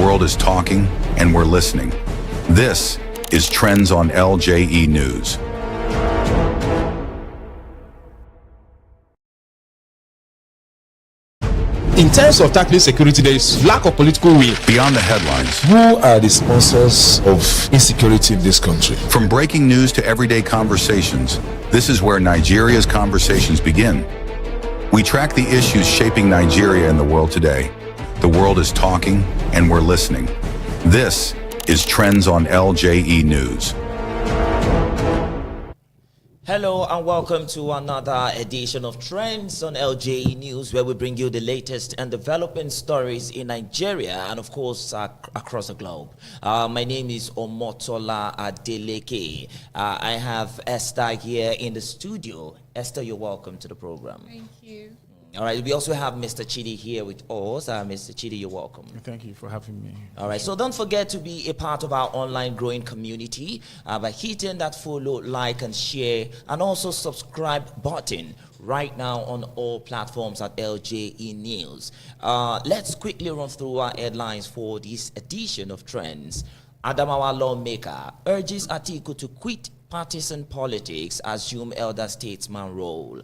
world is talking and we're listening. This is Trends on LJE News. In terms of tackling security, there is lack of political will. Beyond the headlines, who are the sponsors of insecurity in this country? from breaking news to everyday conversations, this is where Nigeria's conversations begin. We track the issues shaping Nigeria and the world today. The world is talking and we're listening. This is Trends on LJE News. Hello and welcome to another edition of Trends on LJE News, where we bring you the latest and developing stories in Nigeria and of course across the globe. My name is Omotola Adeleke. I have Esther here in the studio. Esther, you're welcome to the program. Thank you. All right, we also have Mr. Chidi here with us. Mr. Chidi, you're welcome. Thank you for having me. All right, so don't forget to be a part of our online growing community by hitting that follow, like, and share, and also subscribe button right now on all platforms at LJE News. Let's quickly run through our headlines for this edition of Trends. Adamawa lawmaker urges Atiku to quit partisan politics, assume elder statesman role.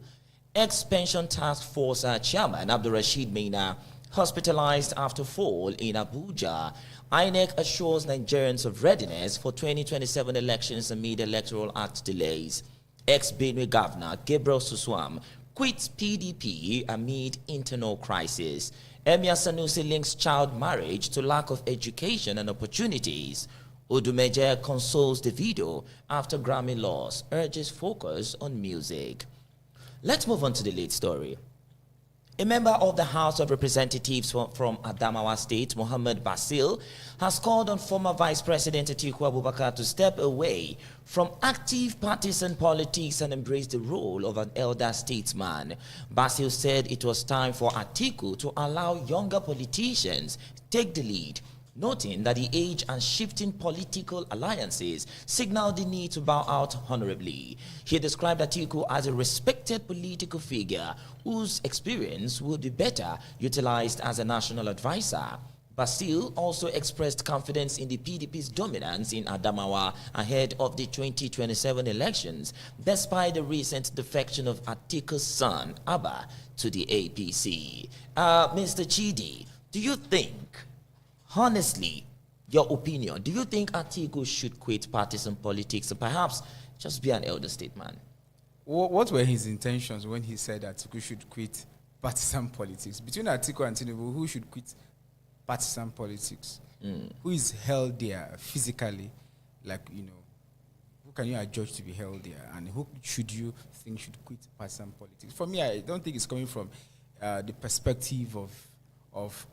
Ex-pension task force chairman Abdulrasheed Maina hospitalized after fall in Abuja. INEC assures Nigerians of readiness for 2027 elections amid Electoral Act delays. Ex-Benue governor Gabriel Suswam quits PDP amid internal crisis. Emir Sanusi links child marriage to lack of education and opportunities. Odumeje consoles Davido after Grammy loss, urges focus on music. Let's move on to the lead story. A member of the House of Representatives from Adamawa State, Muhammad Basil, has called on former Vice President Atiku Abubakar to step away from active partisan politics and embrace the role of an elder statesman. Basil said it was time for Atiku to allow younger politicians take the lead, noting that the age and shifting political alliances signaled the need to bow out honorably. He described Atiku as a respected political figure whose experience would be better utilized as a national advisor. Basil also expressed confidence in the PDP's dominance in Adamawa ahead of the 2027 elections, despite the recent defection of Atiku's son, Abba, to the APC. Mr. Chidi, do you think, honestly, your opinion, do you think Atiku should quit partisan politics and perhaps just be an elder statesman? What were his intentions when he said Atiku should quit partisan politics? Between Atiku and Tinubu, who should quit partisan politics? Who is healthier physically? Like, who can you adjudge to be healthier? And who should you think should quit partisan politics? For me, I don't think it's coming from the perspective of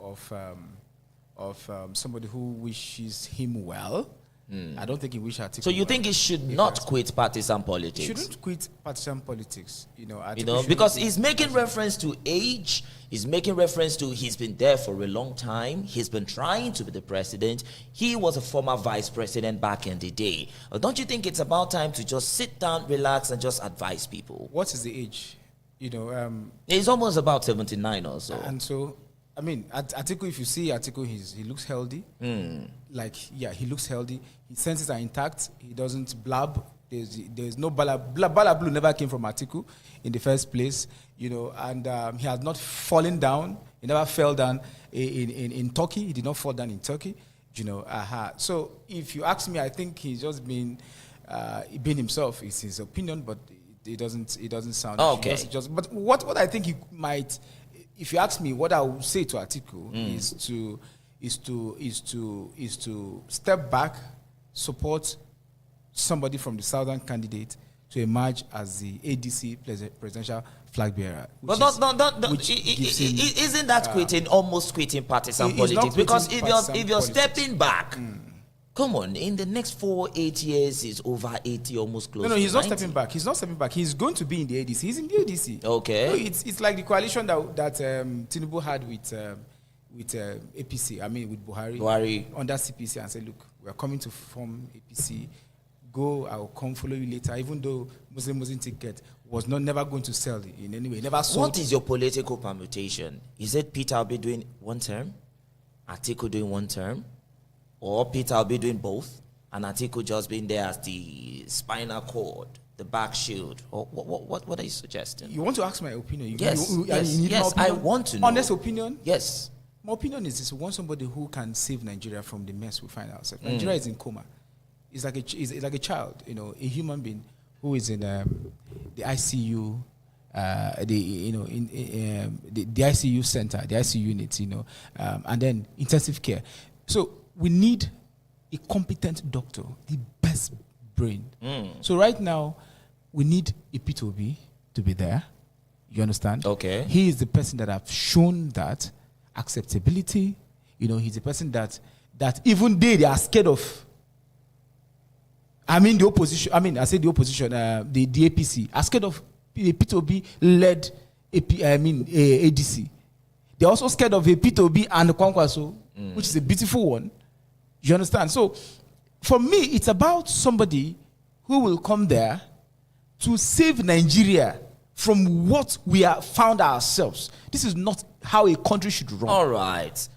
somebody who wishes him well. I don't think he wishes Atiku. So you think he should not quit partisan politics? He shouldn't quit partisan politics. Because he's making reference to age. He's making reference to he's been there for a long time. He's been trying to be the president. He was a former vice president back in the day. Don't you think it's about time to just sit down, relax, and just advise people? What is the age? He's almost about 79 or so. And so, Atiku, if you see Atiku, he looks healthy. He looks healthy. His senses are intact. He doesn't blab. There's no bala blue never came from Atiku in the first place, and he has not fallen down. He never fell down in Turkey. He did not fall down in Turkey, So if you ask me, I think he's just being himself. It's his opinion, but it doesn't sound okay. But what I think he might. If you ask me, what I would say to Atiku is to step back, support somebody from the southern candidate to emerge as the ADC presidential flag bearer. But isn't that almost quitting partisan politics? Because if you're stepping back, come on, in the next 8 years is over 80, almost close. No, he's to not 90. stepping back. He's not stepping back. He's going to be in the ADC. He's in the ADC. Okay. No, it's like the coalition that Tinubu had with APC. With Buhari under CPC, and said, look, we are coming to form APC. Go, I will come follow you later. Even though Muslim ticket was never going to sell in any way. Never sold. What is your political permutation? Is it Peter Obi doing one term, Atiku doing one term, or Peter will be doing both, and Atiku just being there as the spinal cord, the back shield? Or what are you suggesting? You want to ask my opinion? Yes, you yes, need my yes. I opinion? want to know. Honest opinion? Yes. My opinion is this: we want somebody who can save Nigeria from the mess we find ourselves. Nigeria is in coma. It's like a child, a human being who is in the ICU, the ICU center, the ICU unit, and then intensive care. So we need a competent doctor, the best brain. So right now, we need a P2B to be there. You understand? Okay. He is the person that have shown that acceptability. He's the person that even they are scared of. The opposition. I say the opposition. The APC are scared of a P2B led ADC. They're also scared of a P2B and Kwankwaso, which is a beautiful one. You understand? So, for me, it's about somebody who will come there to save Nigeria from what we have found ourselves. This is not how a country should run. All right.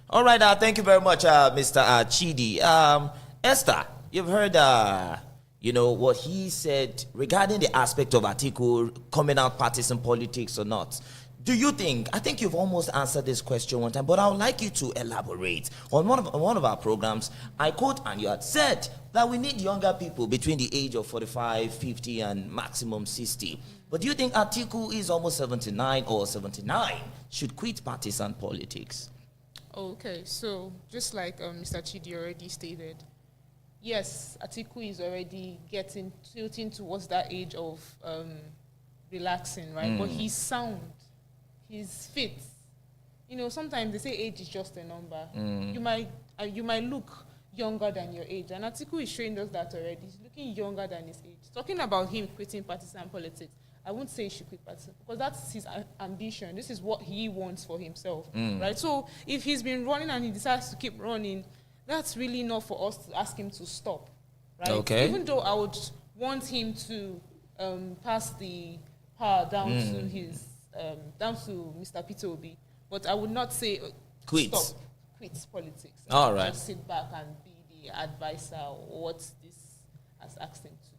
Thank you very much, Mr. Chidi. Esther, you've heard, what he said regarding the aspect of Atiku coming out partisan politics or not. Do you think, I think you've almost answered this question one time, but I would like you to elaborate. On one of our programs, I quote, and you had said that we need younger people between the age of 45, 50, and maximum 60. But do you think Atiku is almost 79 or 79 should quit partisan politics? Okay, so just like Mr. Chidi already stated, yes, Atiku is already tilting towards that age of relaxing, right? But he's sound. He's fit. Sometimes they say age is just a number. You might look younger than your age, and Atiku is showing us that already. He's looking younger than his age. Talking about him quitting partisan politics, I won't say he should quit partisan because that's his ambition. This is what he wants for himself, right? So if he's been running and he decides to keep running, that's really not for us to ask him to stop, right? Okay. Even though I would want him to pass the power down to his down to Mr. Peter Obi, but I would not say quit politics. All right. Just sit back and be the advisor or what this has asked him to do.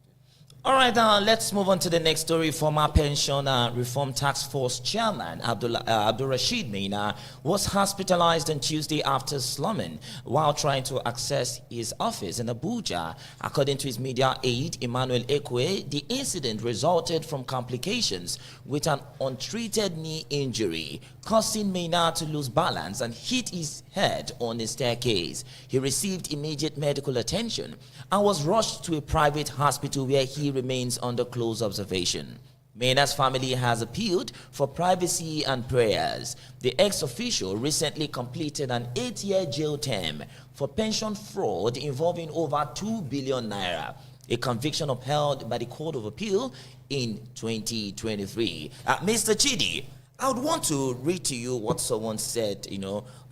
All right, let's move on to the next story. Former Pension Reform Task Force Chairman Abdul Rashid Maina was hospitalized on Tuesday after slumming while trying to access his office in Abuja. According to his media aide, Emmanuel Ekwe, the incident resulted from complications with an untreated knee injury, causing Maina to lose balance and hit his head on a staircase. He received immediate medical attention and was rushed to a private hospital where he remains under close observation. Maina's family has appealed for privacy and prayers. The ex-official recently completed an 8-year jail term for pension fraud involving over 2 billion naira, a conviction upheld by the Court of Appeal in 2023. Mr. Chidi, I would want to read to you what someone said,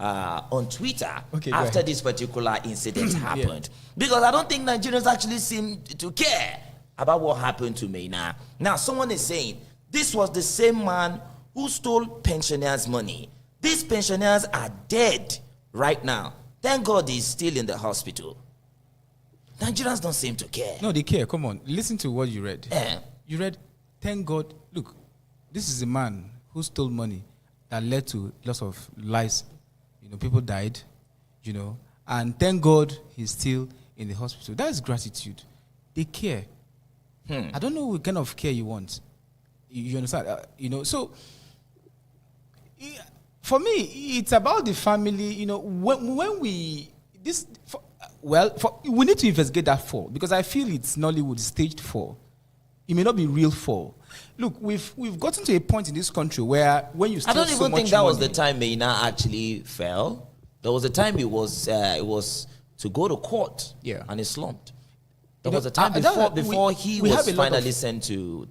on Twitter after this particular incident happened. Because I don't think Nigerians actually seem to care about what happened to Maina. Now, someone is saying, this was the same man who stole pensioners' money. These pensioners are dead right now. Thank God he's still in the hospital. Nigerians don't seem to care. No, they care. Come on. Listen to what you read. Eh. You read, thank God. Look, this is a man who stole money that led to lots of lives. People died, and thank God he's still in the hospital. That is gratitude. They care. I don't know what kind of care you want. You understand? So for me, it's about the family. When we we need to investigate that fall because I feel it's Nollywood staged fall. It may not be real fall. Look, we've gotten to a point in this country where when you steal I don't so even much think that was money- the time Maina actually fell. There was a time it was to go to court, Yeah. and he slumped. There You was know, a time before he we was have a lot finally of- sent to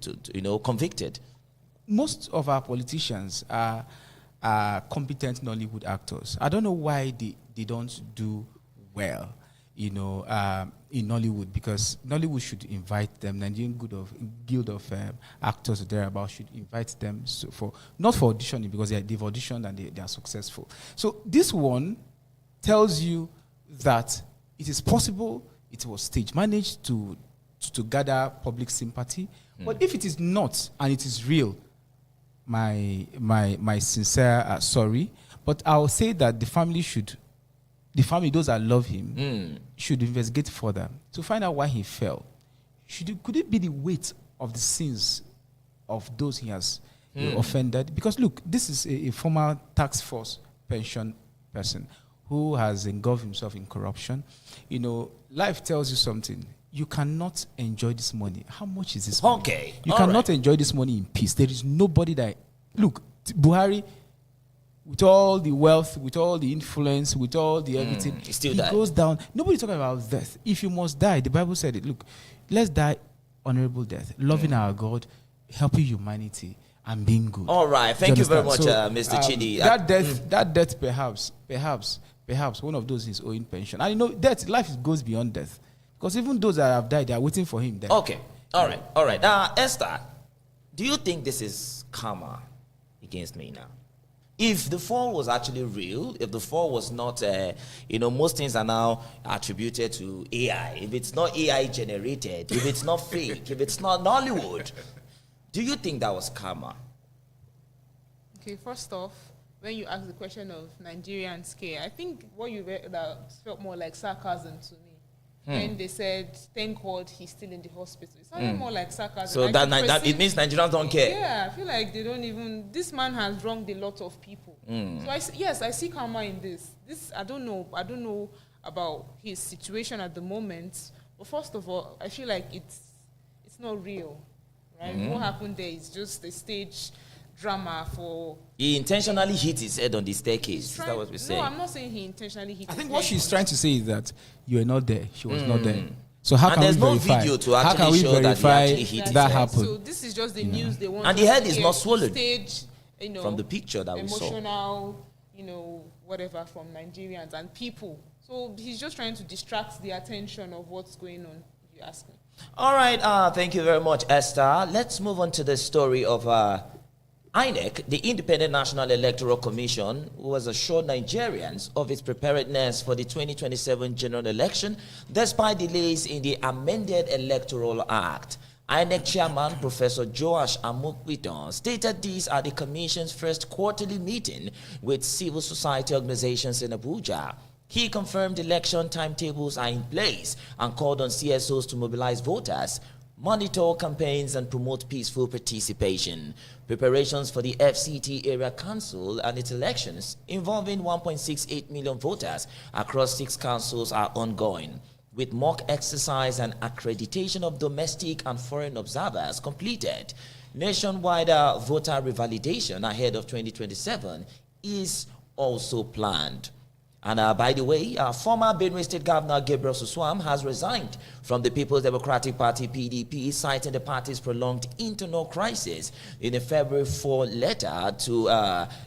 convicted. Most of our politicians are competent Nollywood actors. I don't know why they don't do well, in Nollywood, because Nollywood should invite them. Nigerian Guild of Actors or thereabouts should invite them not for auditioning because they've auditioned and they are successful. So this one tells you that it is possible it was stage managed to gather public sympathy. But if it is not and it is real, my sincere sorry. But I'll say that the family, those that love him, should investigate further to find out why he fell. Could it be the weight of the sins of those he has offended? Because look, this is a former tax force pension person who has engulfed himself in corruption. You know, life tells you something. You cannot enjoy this money. How much is this money? Okay. You cannot enjoy this money in peace. There is nobody that... Look, Buhari, with all the wealth, with all the influence, with all the everything, he goes down. Nobody's talking about death. If you must die, the Bible said it. Look, let's die honorable death, loving our God, helping humanity, and being good. All right. Thank you very much, Mr. Chidi. That death, perhaps one of those is owing pension. And you know, life goes beyond death. Because even those that have died, they are waiting for him. Okay. All right. Now, Esther, do you think this is karma against me now? If the fall was actually real, if the fall was not, most things are now attributed to AI. If it's not AI generated, if it's not fake, if it's not Nollywood, do you think that was karma? Okay, first off, when you ask the question of Nigerian scare, I think what you read that felt more like sarcasm to me. When they said, thank God he's still in the hospital. It sounded more like sarcasm. So that it means Nigerians don't care? Yeah, I feel like they don't even... This man has wronged a lot of people. So I see karma in this. I don't know about his situation at the moment. But first of all, I feel like it's not real. Right? What happened there is just a stage drama for... He intentionally hit his head on the staircase. Is that what we're saying? No, I'm not saying he intentionally hit his head. I think what she's trying to say is that you were not there. She was not there. So how can we verify? Video to actually show that he actually hit his that head. happened? So this is just the news they want. And the head is not swollen. Stage, from the picture that we saw. Emotional, whatever from Nigerians and people. So he's just trying to distract the attention of what's going on, if you ask me. All right. Thank you very much, Esther. Let's move on to the story of INEC, the Independent National Electoral Commission, who has assured Nigerians of its preparedness for the 2027 general election, despite delays in the amended Electoral Act. INEC Chairman Professor Joash Amokwiton stated this at the Commission's first quarterly meeting with civil society organizations in Abuja. He confirmed election timetables are in place and called on CSOs to mobilize voters, monitor campaigns and promote peaceful participation. Preparations for the FCT Area Council and its elections involving 1.68 million voters across 6 councils are ongoing, with mock exercise and accreditation of domestic and foreign observers completed. Nationwide voter revalidation ahead of 2027 is also planned. And by the way, former Benue State Governor Gabriel Suswam has resigned from the People's Democratic Party (PDP), citing the party's prolonged internal crisis. In a February 4 letter to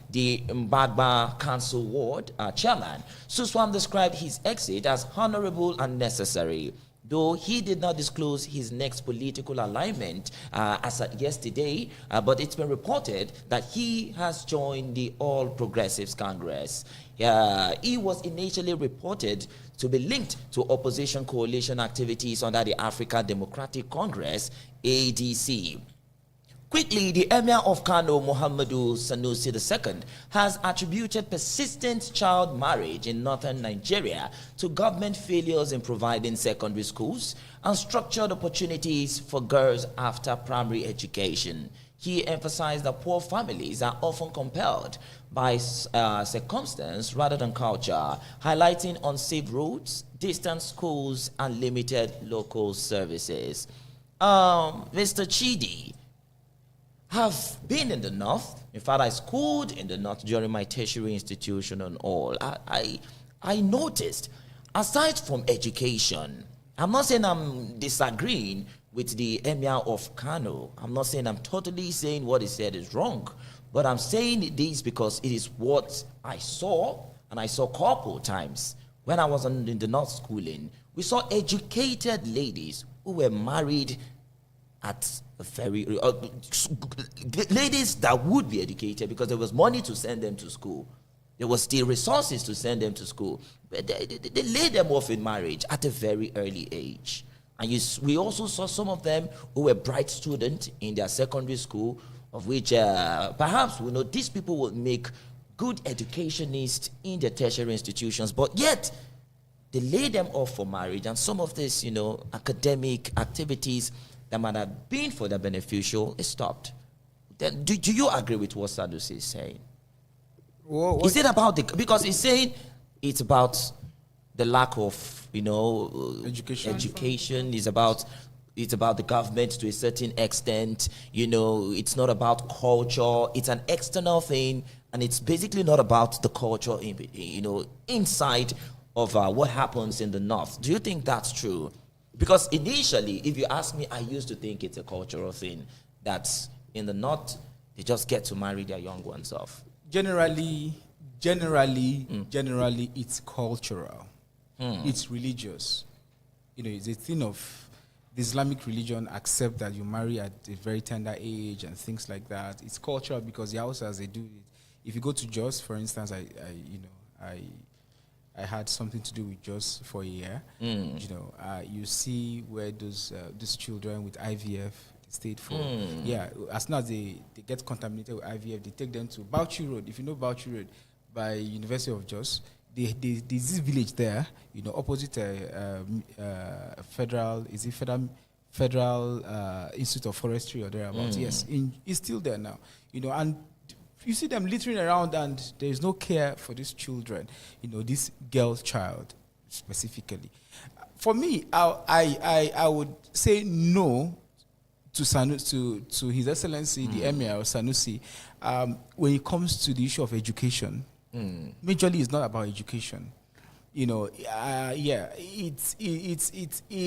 the Mbagba Council Ward chairman, Suswam described his exit as honorable and necessary, though he did not disclose his next political alignment as of yesterday, but it's been reported that he has joined the All Progressives Congress. He was initially reported to be linked to opposition coalition activities under the African Democratic Congress, ADC. Quickly, the Emir of Kano, Muhammadu Sanusi II, has attributed persistent child marriage in northern Nigeria to government failures in providing secondary schools and structured opportunities for girls after primary education. He emphasized that poor families are often compelled by circumstance rather than culture, highlighting unsafe roads, distant schools, and limited local services. Mr. Chidi, have been in the north. In fact, I schooled in the north during my tertiary institution and all. I noticed, aside from education, I'm not saying I'm disagreeing with the Emir of Kano. I'm not saying I'm totally saying what he said is wrong, but I'm saying this because it is what I saw, and I saw a couple times when I was in the north schooling. We saw educated ladies who were married at a very ladies that would be educated because there was money to send them to school, there was still resources to send them to school. But they laid them off in marriage at a very early age. And we also saw some of them who were bright students in their secondary school, of which perhaps we know these people will make good educationists in their tertiary institutions, but yet they lay them off for marriage, and some of this, academic activities that might have been for the beneficial is stopped. Then, do you agree with what Sanusi is saying? Is it about because he's saying it's about the lack of, education. It's about the government to a certain extent. It's not about culture. It's an external thing, and it's basically not about the culture, inside of what happens in the North. Do you think that's true? Because initially, if you ask me, I used to think it's a cultural thing, that in the North, they just get to marry their young ones off. Generally, it's cultural. It's religious. It's a thing of the Islamic religion accept that you marry at a very tender age and things like that. It's cultural because the Hausas, they do it. If you go to Jos, for instance, I had something to do with Jos for a year. You see where these children with IVF stayed for. As soon as they get contaminated with IVF, they take them to Bauchi Road. If you know Bauchi Road, by University of Jos, there's this village there, opposite Federal Institute of Forestry or thereabouts. Yes, it's still there now. And you see them littering around, and there is no care for these children. This girl child specifically. For me, I would say no to His Excellency the Emir of Sanusi when it comes to the issue of education. Majorly, it's not about education. It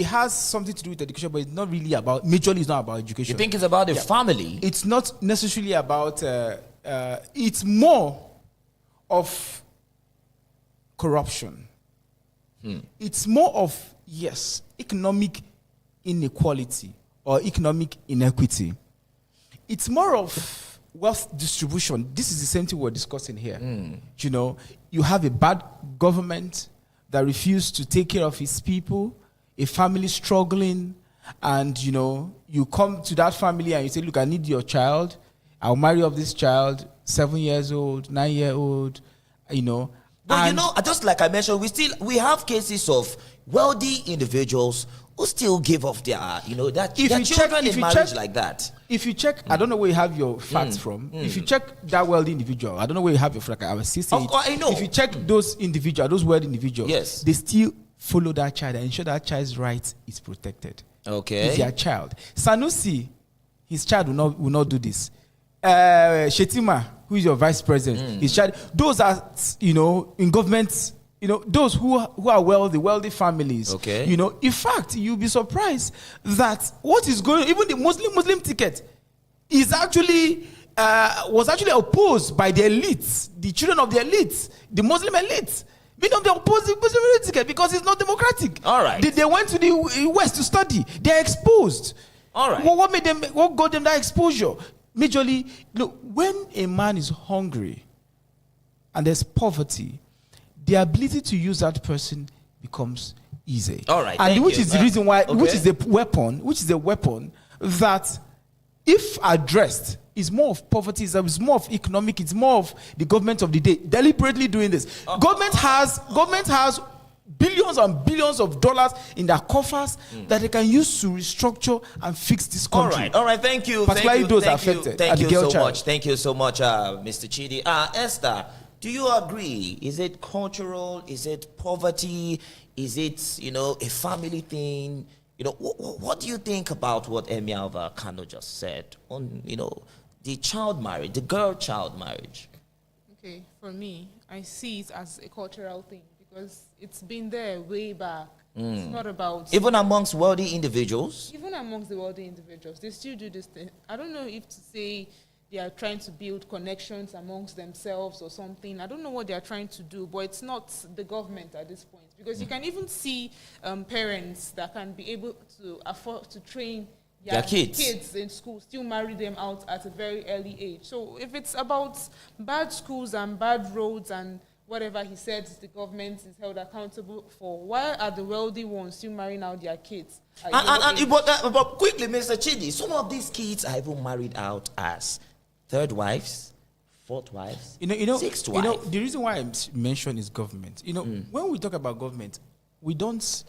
has something to do with education, but it's not really about. Majorly, it's not about education. You think it's about the family? It's not necessarily about. It's more of corruption. It's more of economic inequality or economic inequity. It's more of wealth distribution. This is the same thing we're discussing here. You have a bad government that refuses to take care of his people, a family struggling, and you come to that family and you say, look, I need your child. I'll marry off this child, 7 years old, 9-year-old, But just like I mentioned, we have cases of wealthy individuals who still give off their children in marriage like that. If you check, I don't know where you have your facts from. If you check that wealthy individual, I don't know where you have your facts. I was still I know. If you check those individuals, those wealthy individuals, yes, they still follow that child and ensure that child's rights is protected. Okay, it's their child. Sanusi, his child will not do this. Shetima, who is your vice president, his child. Those are in government. Those who are wealthy families. Okay. In fact, you'll be surprised that what is going on, even the Muslim ticket is actually was actually opposed by the elites, the children of the elites, the Muslim elites. They oppose the Muslim ticket because it's not democratic. All right. They went to the West to study. They're exposed. All right. What got them that exposure? Majorly, look, when a man is hungry and there's poverty, the ability to use that person becomes easy. All right, and which is the reason why, okay, which is a weapon that, if addressed, is more of poverty, is more of economic, it's more of the government of the day deliberately doing this. Government has billions and billions of dollars in their coffers that they can use to restructure and fix this country. All right. Thank you. Particularly those affected. Thank you so much. Thank you so much, Mr. Chidi. Esther, do you agree? Is it cultural? Is it poverty? Is it, a family thing? What do you think about what Emir of Kano just said on, the child marriage, the girl-child marriage? Okay, for me, I see it as a cultural thing because it's been there way back. It's not about... Even amongst wealthy individuals? Even amongst the wealthy individuals, they still do this thing. I don't know if to say they are trying to build connections amongst themselves or something. I don't know what they are trying to do, but it's not the government at this point. Because you can even see parents that can be able to afford to train their kids in school, still marry them out at a very early age. So if it's about bad schools and bad roads and whatever he said the government is held accountable for. Why are the wealthy ones still marrying out their kids? But quickly, Mr. Chidi, some of these kids are even married out as third wives, fourth wives, sixth wives. The reason why I mention is government. When we talk about government, we don't.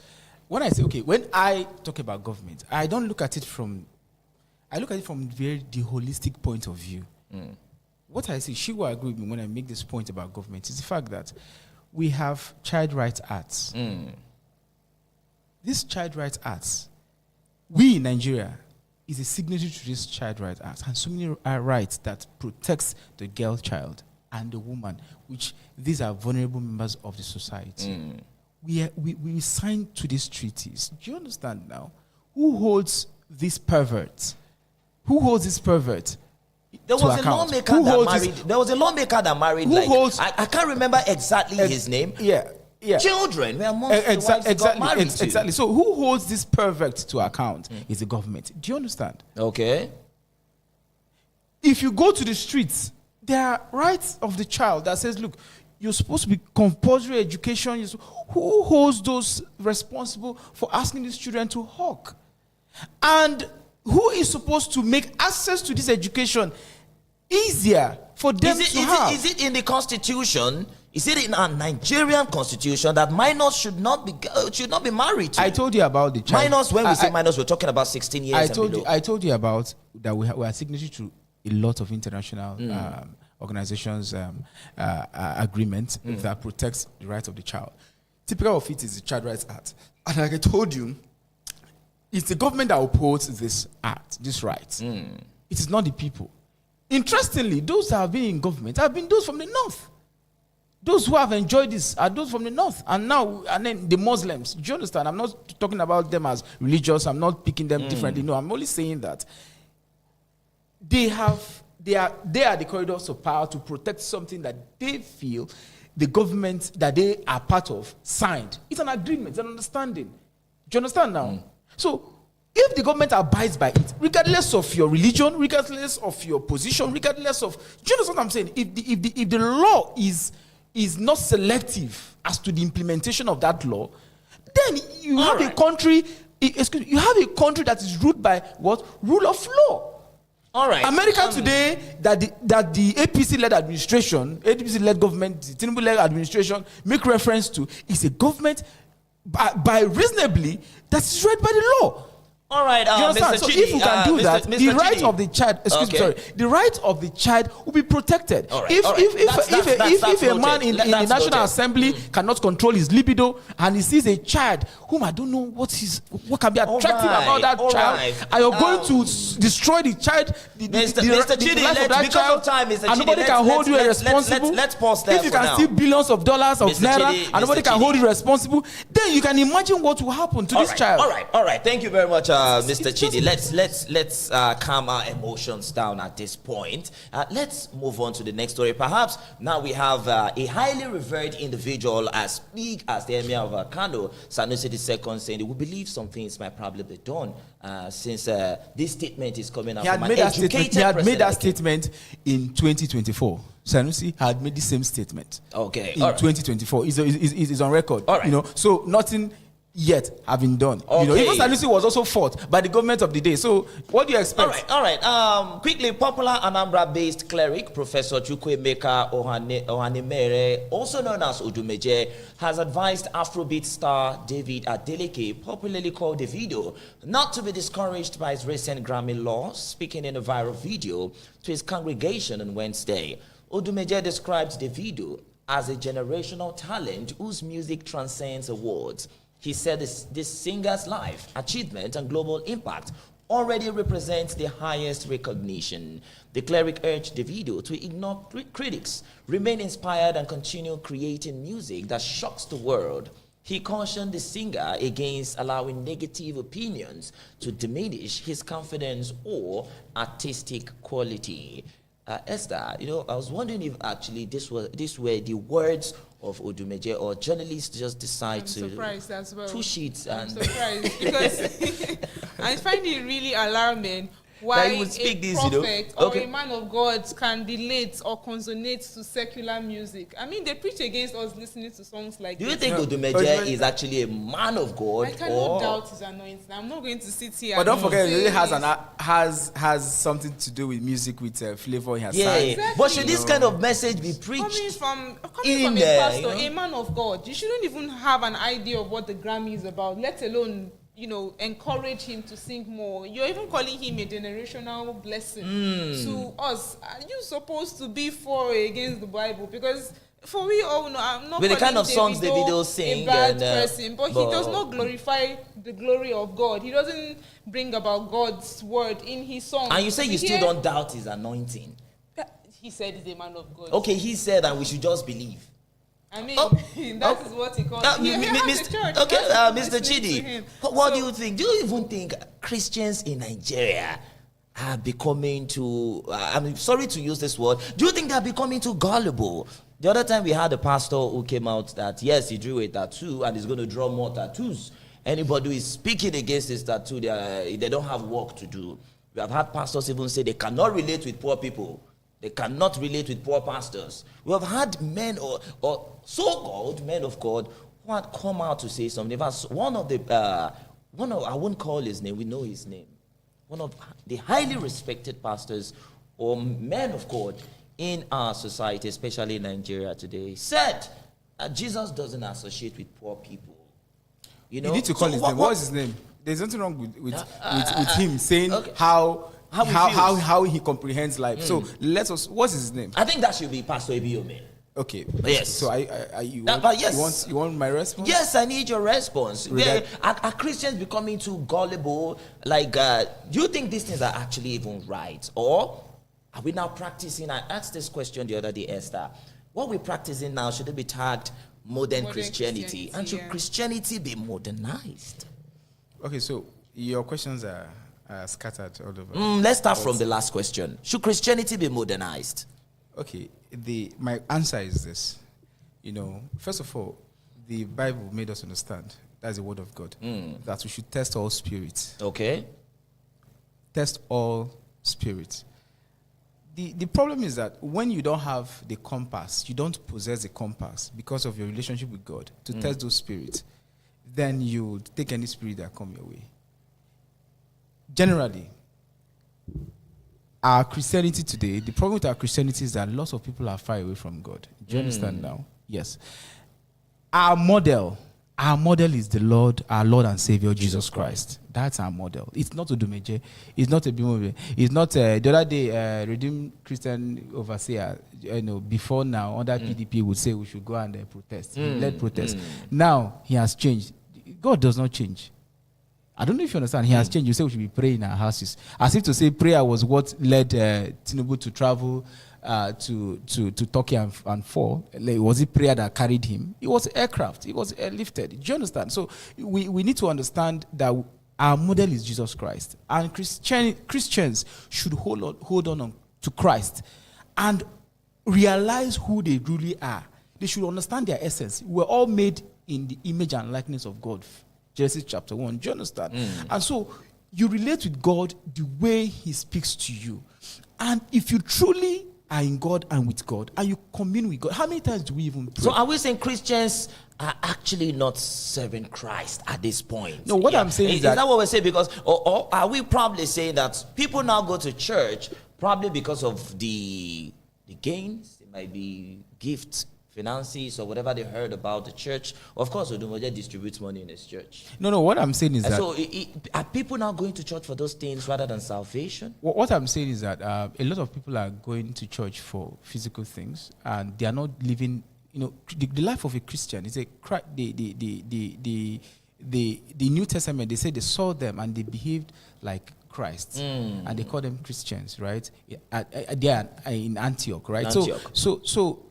When I say when I talk about government, I don't look at it from. I look at it from the holistic point of view. What I see, she will agree with me when I make this point about government, is the fact that we have child rights acts. This child rights acts, we in Nigeria is a signatory to this child rights act, and so many rights that protects the girl child and the woman, which these are vulnerable members of the society. We signed to these treaties. Do you understand now? Who holds this pervert? Who holds this pervert? There was a lawmaker that married. There was a lawmaker that married. I can't remember exactly his name. Yeah. Children were amongst the wives he got married to. Exactly. So who holds this pervert to account is the government. Do you understand? Okay. If you go to the streets, there are rights of the child that says, look, you're supposed to be compulsory education. Who holds those responsible for asking these children to hawk? And who is supposed to make access to this education easier for them to have? Is it in the constitution? Is it in our Nigerian constitution that minors should not be married to? I told you about the child. Minors, when we say minors, we're talking about 16 years I told you about that we are signatory to a lot of international organizations agreements that protects the rights of the child. Typical of it is the Child Rights Act. And like I told you, it's the government that upholds this act, this right. It is not the people. Interestingly, those that have been in government have been those from the north. Those who have enjoyed this are those from the north. And then the Muslims. Do you understand? I'm not talking about them as religious. I'm not picking them differently. No, I'm only saying that they are the corridors of power to protect something that they feel the government that they are part of signed. It's an agreement, it's an understanding. Do you understand now? So, if the government abides by it, regardless of your religion, regardless of your position, regardless of, do you understand what I'm saying? If the law is not selective as to the implementation of that law, then you have a country. You have a country that is ruled by what? Rule of law. All right. America today, that the APC-led administration, APC-led government, the Tinubu-led administration make reference to, is a government by reasonably that's read by the law. All right, Mr. So if you can do that, the right of the child, the right of the child will be protected. All right, if a man in the National Assembly cannot control his libido and he sees a child whom I don't know what can be attractive about that child, and you're going to destroy the child, the life of that child, and nobody can hold you responsible. Let's pause there. If you can steal billions of dollars of naira and nobody can hold you responsible, then you can imagine what will happen to this child. All right. Thank you very much. Mr. Chidi, let's calm our emotions down at this point. Let's move on to the next story. Perhaps now we have a highly revered individual as big as the Emir of Kano, Sanusi II, saying we believe some things might probably be done since this statement is coming out from an educated person. He had made that statement in 2024. Sanusi had made the same statement. Okay. In 2024. It's on record. All right. So nothing yet have been done. Okay. Even Sanusi was also fought by the government of the day. So what do you expect? All right. Quickly, popular Anambra-based cleric Professor Chukwuemeka Ohanimere, also known as Odumeje, has advised Afrobeat star David Adeleke, popularly called Davido, not to be discouraged by his recent Grammy loss. Speaking in a viral video to his congregation on Wednesday, Odumeje described Davido as a generational talent whose music transcends awards. He said this singer's life, achievement, and global impact already represents the highest recognition. The cleric urged Davido to ignore critics, remain inspired, and continue creating music that shocks the world. He cautioned the singer against allowing negative opinions to diminish his confidence or artistic quality. Esther, I was wondering if actually this were the words of Odumeje, or journalists just decide to surprised as well. Two sheets. I'm surprised because I find it really alarming why that he would speak a this, you know. prophet or a man of God can relate or consonate to secular music. I mean, they preach against us listening to songs like Do you this. think Odumeje is actually a man of God? I cannot doubt his anointing. I'm not going to sit here. But don't forget, it really has has something to do with music, with flavor in her Yeah, sound. Exactly. but should this kind of message be preached? coming from in a there, pastor, you know? a man of God. You shouldn't even have an idea of what the Grammy is about, let alone encourage him to sing more. You're even calling him a generational blessing to us. Are you supposed to be for or against the Bible? Because for we all know, I'm not With the calling kind of songs Davido a sing bad and, person, but he does not glorify the glory of God. He doesn't bring about God's word in his songs. And you say you still don't doubt his anointing. He said he's a man of God. Okay, he said, and we should just believe. I mean, Oh, that is what he calls it. He has a church. Okay, He has Mr. to listen to Chidi, him. what do you think? Do you even think Christians in Nigeria are becoming too, I'm sorry to use this word, do you think they're becoming too gullible? The other time we had a pastor who came out that, yes, he drew a tattoo and he's going to draw more tattoos. Anybody who is speaking against this tattoo, they don't have work to do. We have had pastors even say they cannot relate with poor people. They cannot relate with poor pastors. We have had men or so-called men of God who had come out to say something. One of I won't call his name, we know his name. One of the highly respected pastors or men of God in our society, especially in Nigeria today, said that Jesus doesn't associate with poor people. You You need to call his name. What is his name? There's nothing wrong with him saying okay. how he comprehends life. So let us. What's his name? I think that should be Pastor Ebiome. Okay. Yes. So you want my response? Yes, I need your response. Regard- Are Christians becoming too gullible? Like, do you think these things are actually even right? Or are we now practicing? I asked this question the other day, Esther. What we're practicing now, should it be tagged modern Christianity? And should Christianity be modernized? Okay, so your questions are scattered all over. Let's start from the last question. Should Christianity be modernized? Okay, my answer is this. First of all, the Bible made us understand, that's the word of God, that we should test all spirits. Okay. Test all spirits. The problem is that when you don't have the compass, you don't possess the compass because of your relationship with God to test those spirits, then you take any spirit that come your way. Generally, our Christianity today, the problem with our Christianity is that lots of people are far away from God. Do you understand now? Yes. Our model is the Lord, our Lord and Savior, Jesus Christ. That's our model. It's not Odumeje. It's not a Bimobe. It's not the other day, Redeemed Christian Overseer, before now, under PDP would say we should go and protest. He led protest. Now, he has changed. God does not change. I don't know if you understand. He has changed. You say we should be praying in our houses. As if to say prayer was what led Tinubu to travel to Turkey and fall. Like, was it prayer that carried him? It was aircraft. It was airlifted. Do you understand? So we need to understand that our model is Jesus Christ. And Christians should hold on to Christ and realize who they really are. They should understand their essence. We're all made in the image and likeness of God. Genesis chapter 1. Do you understand? And so you relate with God the way he speaks to you. And if you truly are in God and with God, and you commune with God, how many times do we even pray? So are we saying Christians are actually not serving Christ at this point? No, what I'm saying is that what we're saying? Because, or are we probably saying that people now go to church probably because of the gains? It might be gifts, finances, or whatever they heard about the church. Of course, Odumoje distributes money in his church. No, what I'm saying is that... So are people now going to church for those things rather than salvation? What I'm saying is that a lot of people are going to church for physical things, and they are not living... the life of a Christian is the New Testament, they say they saw them and they behaved like Christ, and they call them Christians, right? They are in Antioch, right? Antioch. So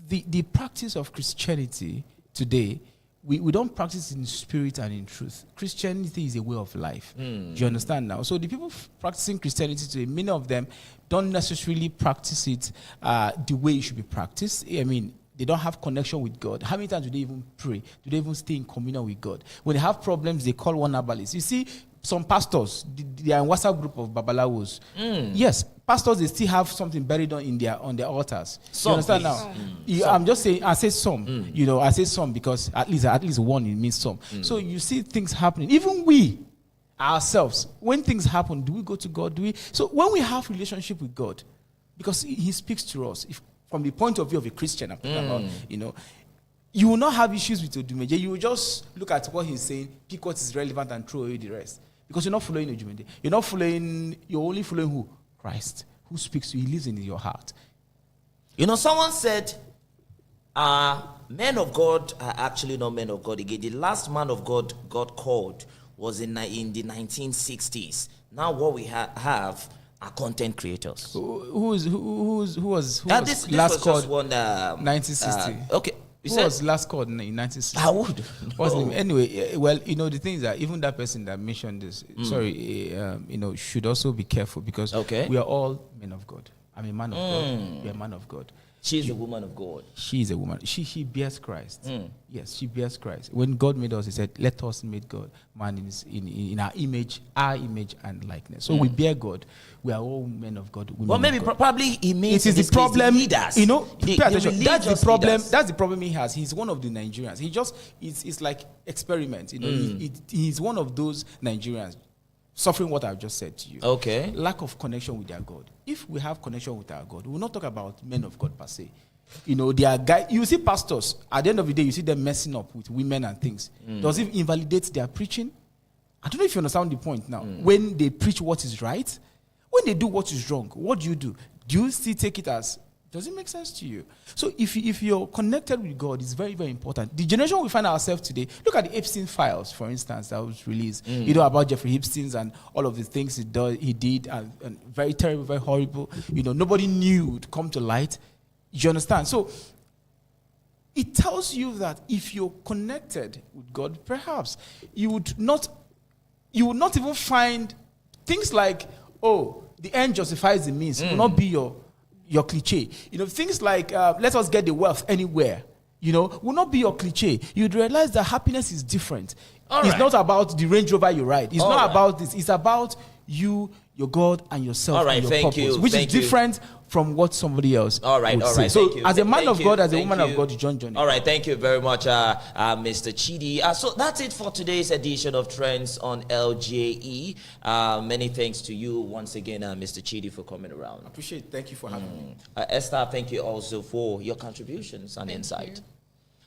the practice of Christianity today, we don't practice in spirit and in truth. Christianity is a way of life. Do you understand now? So the people practicing Christianity today, many of them don't necessarily practice it the way it should be practiced. I mean, they don't have connection with God. How many times do they even pray? Do they even stay in communion with God? When they have problems, they call one herbalist. You see, some pastors, they are in WhatsApp group of babalawos. Yes, pastors, they still have something buried on their altars. Some, you understand please. now? I'm just saying, I say some. You know, I say some because at least one, it means some. So you see things happening. Even we ourselves, when things happen, do we go to God? So when we have relationship with God, because He speaks to us, if from the point of view of a Christian, I'm talking about, you know, you will not have issues with Odumeje. You will just look at what he's saying, pick what is relevant, and throw away the rest. Because you're not following Odumeje. You're only following who? Christ, who speaks to you. He lives in your heart. You know, someone said, men of God are actually not men of God again. The last man of God God called was in the 1960s. Now what we have are content creators. Who was This last was called just one, 1960? okay. Who was last called in 1960? I would. What's his No. name? Anyway, well, you know, the thing is that even that person that mentioned this, you know, should also be careful because we are all men of God. I'm a man of God. You're a man of God. She's a woman of God. She is a woman. She bears Christ. Yes, she bears Christ. When God made us, He said, "Let us make God man in our image and likeness." So we bear God. We are all men of God. Well, maybe probably He means it is the problem. leaders. You know, the pay attention. That's the problem. Leaders. That's the problem He has. He's one of the Nigerians. It's like experiment. You know, he's one of those Nigerians suffering what I've just said to you. Okay. Lack of connection with their God. If we have connection with our God, we will not talk about men of God per se. You know, they are guys. You see pastors, at the end of the day, you see them messing up with women and things. Does it invalidate their preaching? I don't know if you understand the point now. When they preach what is right, when they do what is wrong, what do? Do you still take it as, does it make sense to you? So if you're connected with God, it's very, very important. The generation we find ourselves today, look at the Epstein files, for instance, that was released. You know, about Jeffrey Epstein and all of the things he did, and very terrible, very horrible. You know, nobody knew it would come to light. You understand? So it tells you that if you're connected with God, perhaps you would not even find things like, oh, the end justifies the means. Will not be your cliche. You know, things like, let us get the wealth anywhere, you know, will not be your cliche. You'd realize that happiness is different. It's not about the Range Rover you ride. It's not about this. It's about you, your God, and yourself. All right, and your thank purpose, you. which Thank is you. different from what somebody else would say. So Thank you. as a man Thank of you. God, as a Thank woman you. of God, you join. All right, thank you very much, Mr. Chidi. So that's it for today's edition of Trends on LJE. Many thanks to you once again, Mr. Chidi, for coming around. Appreciate it. Thank you for having me. Esther, thank you also for your contributions and insight. you.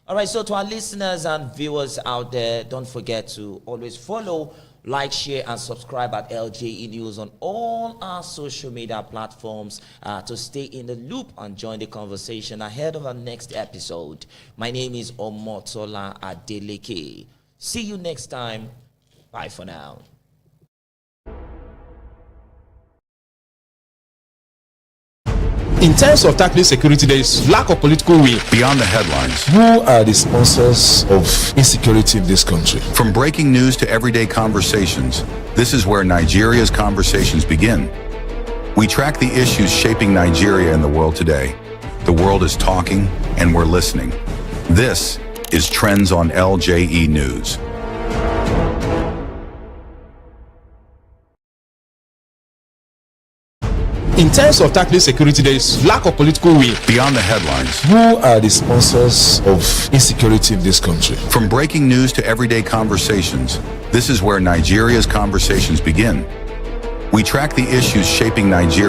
All right, so to our listeners and viewers out there, don't forget to always follow, like, share, and subscribe at LJE News on all our social media platforms to stay in the loop and join the conversation ahead of our next episode. My name is Omotola Adeleke. See you next time. Bye for now. In terms of tackling security, there is lack of political will. Beyond the headlines, Who are the sponsors of insecurity in this country? from breaking news to everyday conversations, this is where Nigeria's conversations begin. We track the issues shaping Nigeria and the world today. The world is talking, and we're listening. This is Trends on LJE News. In terms of tackling security, there is lack of political will. Beyond the headlines, Who are the sponsors of insecurity in this country? from breaking news to everyday conversations, this is where Nigeria's conversations begin. We track the issues shaping Nigeria